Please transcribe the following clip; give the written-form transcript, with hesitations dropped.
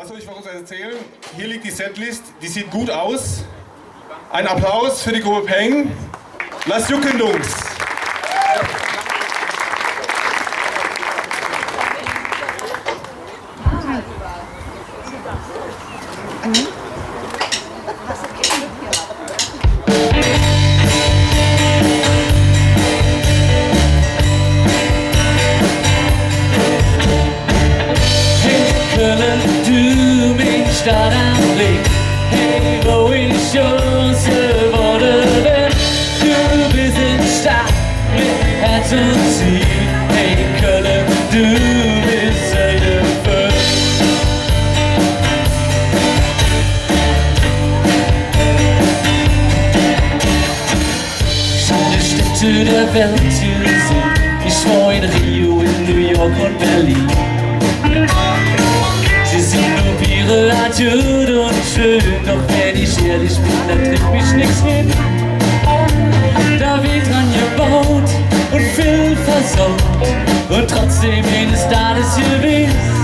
Was soll ich von uns erzählen? Hier liegt die Setlist, die sieht gut aus. Ein Applaus für die Gruppe Peng. Lass jucken, Jungs! Stadt am Blick, hey, wo ich Chance wurde, wenn du bist in Stadt mit Herz und Ziel, hey, Köln, du bist eine Fürth. Schöne Städte der Welt zu sehen, ich war in Rio, in New York und Berlin. Sie sind nur Biere, Adjud und schön, doch wenn ich ehrlich bin, dann trifft mich nix hin. Da wird dran gebaut und viel versaut und trotzdem ist alles gewiss.